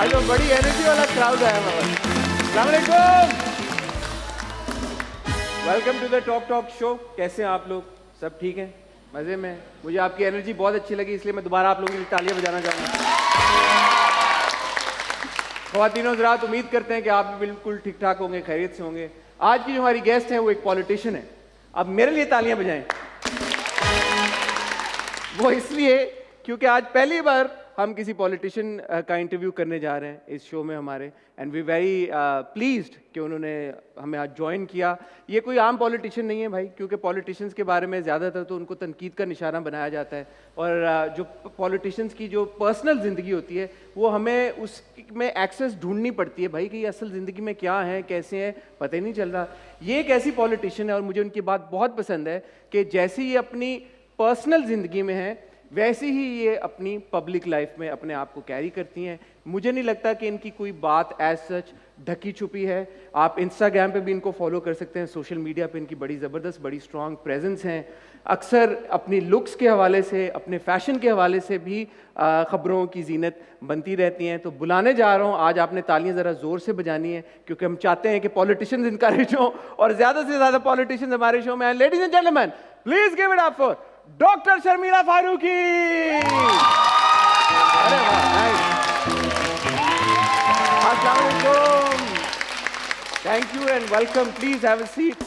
आज वो बड़ी एनर्जी वाला क्राउड आया हमारा। अस्सलाम वालेकुम, welcome to the talk show. कैसे हैं आप लोग? सब ठीक हैं, मज़े में? मुझे आपकी एनर्जी बहुत अच्छी लगी, इसलिए मैं दोबारा आप लोगों के लिए तालियां बजाना चाहूँगा। ख़वातीन हज़रात, उम्मीद करते हैं कि आप भी बिल्कुल ठीक ठाक होंगे, खैरियत से होंगे। आज की जो हमारी गेस्ट है वो एक पॉलिटिशियन है। अब मेरे लिए तालियां बजाएं। वो इसलिए क्योंकि आज पहली बार हम किसी पॉलिटिशियन का इंटरव्यू करने जा रहे हैं इस शो में हमारे, एंड वी वेरी प्लीज्ड कि उन्होंने हमें आज ज्वाइन किया। ये कोई आम पॉलिटिशियन नहीं है भाई, क्योंकि पॉलिटिशियंस के बारे में ज़्यादातर तो उनको तनकीद का निशाना बनाया जाता है, और जो पॉलिटिशियंस की जो पर्सनल ज़िंदगी होती है वो हमें उसमें एक्सेस ढूंढनी पड़ती है भाई, कि असल ज़िंदगी में क्या है, कैसे हैं, पता ही नहीं चल रहा। ये एक ऐसी पॉलिटिशियन है और मुझे उनकी बात बहुत पसंद है कि जैसे ये अपनी पर्सनल ज़िंदगी में है वैसे ही ये अपनी पब्लिक लाइफ में अपने आप को कैरी करती हैं। मुझे नहीं लगता कि इनकी कोई बात एज सच ढकी छुपी है। आप इंस्टाग्राम पे भी इनको फॉलो कर सकते हैं, सोशल मीडिया पे इनकी बड़ी ज़बरदस्त, बड़ी स्ट्रॉन्ग प्रेजेंस हैं। अक्सर अपनी लुक्स के हवाले से, अपने फैशन के हवाले से भी ख़बरों की जीनत बनती रहती हैं। तो बुलाने जा रहा हूँ आज, आपने तालियां ज़रा ज़ोर से बजानी है, क्योंकि हम चाहते हैं कि पॉलिटिशियंस इनकरेज हों और ज़्यादा से ज़्यादा पॉलिटिशियंस हमारे शो में आए। Ladies and gentleman, please give it up for doctor Sharmila Farooqui. अरे वाह, अस्सलाम वालेकुम, thank you and welcome, please have a seat.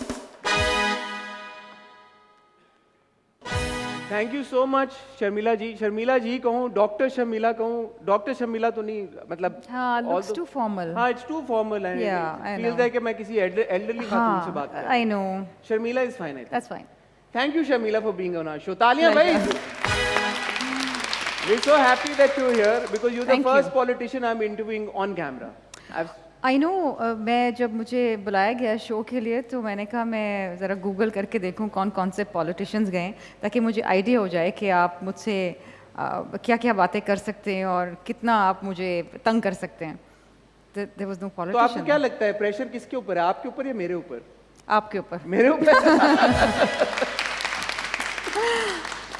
Thank you so much Sharmila ji. Sharmila ji कहूँ, डॉक्टर शर्मिला कहूँ, डॉक्टर शर्मिला तो नहीं, मतलब हाँ, looks too formal. हाँ, it's too formal and Yeah, I feels know. है कि मैं किसी एल्डरली खातून से बात कर रहा हूँ। I know. Sharmila is fine. That's fine. Thank you, Sharmila, for being on our show. Taaliyan, bhai. We're so happy that you're here because you're the Thank first you. politician I'm interviewing on camera. I know. मैं जब मुझे बुलाया गया show के लिए तो मैंने कहा मैं ज़रा गूगल करके देखूं कौन कौन से पॉलिटिशियंस गए, ताकि मुझे आइडिया हो जाए कि आप मुझसे क्या क्या बातें कर सकते हैं और कितना आप मुझे तंग कर सकते हैं। There was no तो आपको politician. क्या लगता है प्रेशर किसके ऊपर है, आपके ऊपर या मेरे ऊपर? आपके ऊपर। मेरे ऊपर।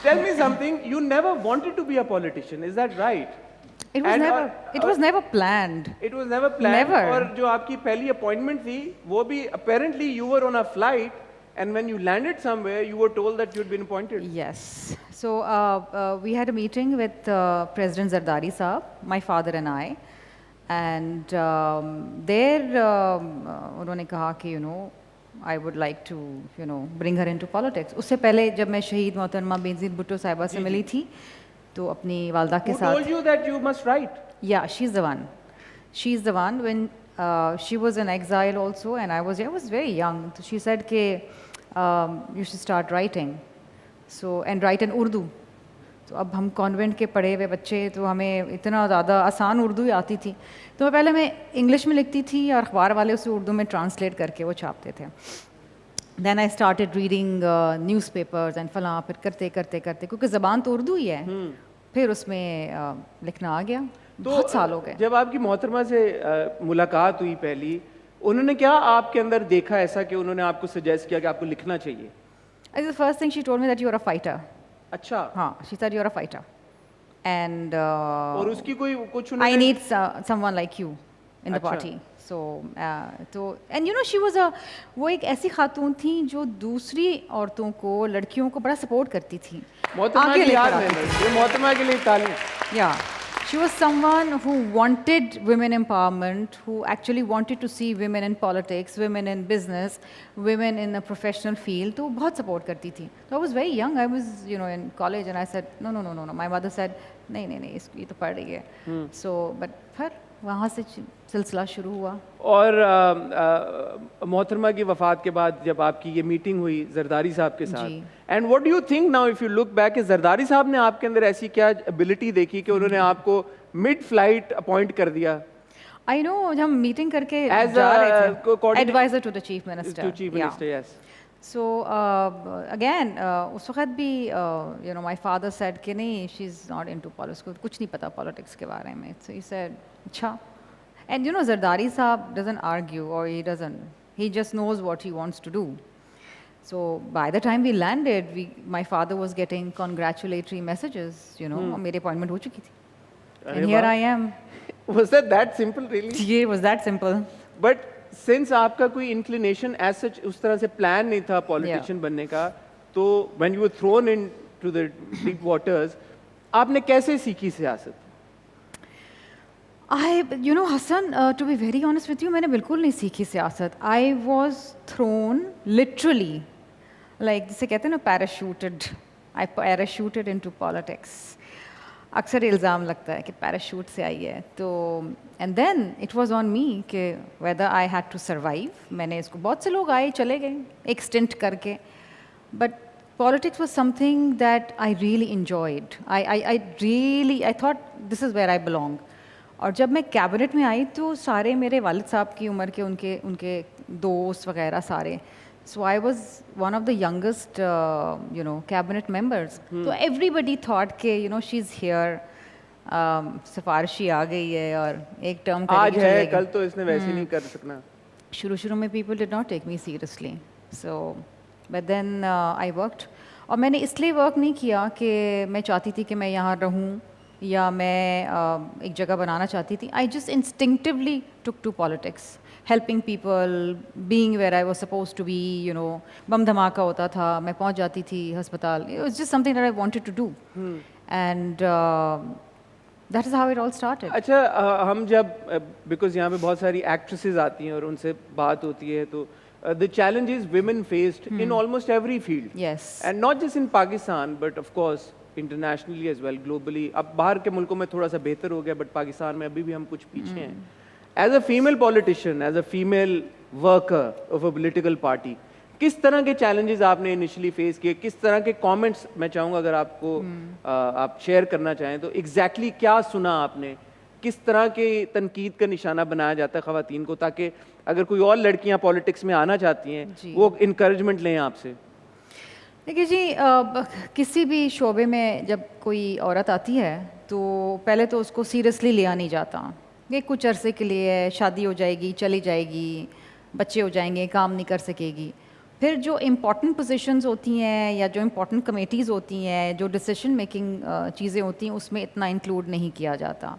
Tell me something. You never wanted to be a politician, is that right? It was And, never. It was never planned. It was never planned. Never. और जो आपकी पहली अपॉइंटमेंट थी वो भी apparently you were on a flight and when you landed somewhere you were told that you'd been appointed. Yes. So we had a meeting with President Zardari Saab, my father and I, and there उन्होंने कहा कि I would like to bring her into politics. उससे पहले जब मैं शहीद मोहतरमा बेनज़ीर भुट्टो साहिबा से मिली थी तो अपनी वालदा के Who साथ। told you that you must write? Yeah, she's the one. She's the one. When she was in exile also, and I was very young. So she said कि you should start writing. So and write in Urdu. तो अब हम convent के पढ़े हुए बच्चे, तो हमें इतना ज़्यादा आसान उर्दू ही आती थी, तो पहले मैं इंग्लिश में लिखती थी और अखबार वाले उसे उर्दू में ट्रांसलेट करके वो छापते थे। Then I started reading newspapers and फलां, फिर करते करते करते, क्योंकि ज़बान तो उर्दू ही है, फिर उसमें लिखना आ गया। तो बहुत साल हो गए। जब आपकी मोहतरमा से मुलाकात हुई पहली, उन्होंने क्या आपके अंदर देखा ऐसा कि उन्होंने आपको सजेस्ट किया कि आपको लिखना चाहिए? The first thing she told me that you are a fighter. अच्छा। हाँ, she said you are a fighter. And और उसकी कोई कुछ I need someone like you in the अच्छा। party. So तो and she was वो एक ऐसी खातून थी जो दूसरी औरतों को, लड़कियों को बड़ा सपोर्ट करती थी। मोहतरमा आगे की याद लेकर है, आती ये मोहतरमा के लिए तालियां। थी। Yeah. She was someone who wanted women empowerment, who actually wanted to see women in politics, women in business, women in a professional field. तो बहुत support करती थी। So I was very young. I was in college and I said no. My mother said नहीं ये तो पढ़ रही है। So but फिर वहाँ से सिलसिला शुरू हुआ। और मोहतरमा की वफ़ात के बाद जब आपकी ये मीटिंग हुई जरदारी साहब के साथ, and what do you think now if you look back, कि जरदारी साहब ने आपके अंदर ऐसी क्या एबिलिटी देखी कि उन्होंने आपको मिड फ्लाइट अपॉइंट कर दिया? I know, हम मीटिंग करके As जा रहे a थे, advisor to the chief minister. To chief minister, yes. So again उस वक्त भी my father said कि नहीं, she's not into politics, कुछ नहीं पता politics के बारे में। So he said अच्छा, and Zardari Saab doesn't argue, or he just knows what he wants to do. So by the time we landed, my father was getting congratulatory messages, और मेरी appointment हो चुकी थी, and here I am. Was that simple really? ये was that simple. But since आपका कोई inclination as such उस तरह से plan नहीं था politician बनने का, तो when you were thrown into the deep waters, आपने कैसे सीखी सियासत? You know, Hassan, to be very honest with you, मैंने बिल्कुल नहीं सीखी सियासत. I was thrown literally, like जिसे कहते हैं ना parachuted. I parachuted into politics. अक्सर इल्ज़ाम लगता है कि पैराशूट से आई है तो and then it was on me कि whether I had to survive. मैंने इसको बहुत से लोग आए चले गए एक स्टिंट करके, but politics was something that I really enjoyed. I thought this is where I belong. और जब मैं कैबिनेट में आई तो सारे मेरे वालिद साहब की उम्र के उनके दोस्त वगैरह सारे. So I was one of the youngest, cabinet members. So everybody thought कि, she's here, सिफारिशी आ गई है और एक टर्म आज है कल तो इसने वैसे नहीं कर सकना. शुरू में people did not take me seriously. So, but then I worked. और मैंने इसलिए वर्क नहीं किया कि मैं चाहती थी कि मैं यहाँ रहूँ या मैं एक जगह बनाना चाहती थी. I just instinctively took to politics. Helping people, being where I was supposed to be, बम धमाका होता था, मैं पहुंच जाती थी अस्पताल. It was just something that I wanted to do. And that is how it all started. अच्छा, हम जब because यहाँ पे बहुत सारी actresses आती हैं और उनसे बात होती है तो the challenges women faced in almost every field. Yes. And not just in Pakistan, but of course internationally as well, globally. अब बाहर के मुल्कों में थोड़ा सा बेहतर हो गया, but पाकिस्तान में अभी भी हम कुछ पीछे हैं. As a female politician, as a female worker of a political party, किस तरह के challenges आपने initially face किए, किस तरह के comments मैं चाहूँगा अगर आपको आप share करना चाहें तो exactly क्या सुना आपने, किस तरह के तनकीद का निशाना बनाया जाता है ख़वातीन को ताकि अगर कोई और लड़कियाँ politics में आना चाहती हैं वो encouragement लें आपसे. देखिए जी, किसी भी शोबे में जब कोई औरत आती है तो पहले तो उसको सीरियसली लिया नहीं जाता. ये कुछ अरसे के लिए शादी हो जाएगी, चली जाएगी, बच्चे हो जाएंगे, काम नहीं कर सकेगी. फिर जो इम्पॉर्टेंट पोजीशंस होती हैं या जो इम्पॉर्टेंट कमेटीज़ होती हैं, जो डिसीजन मेकिंग चीज़ें होती हैं, उसमें इतना इंक्लूड नहीं किया जाता.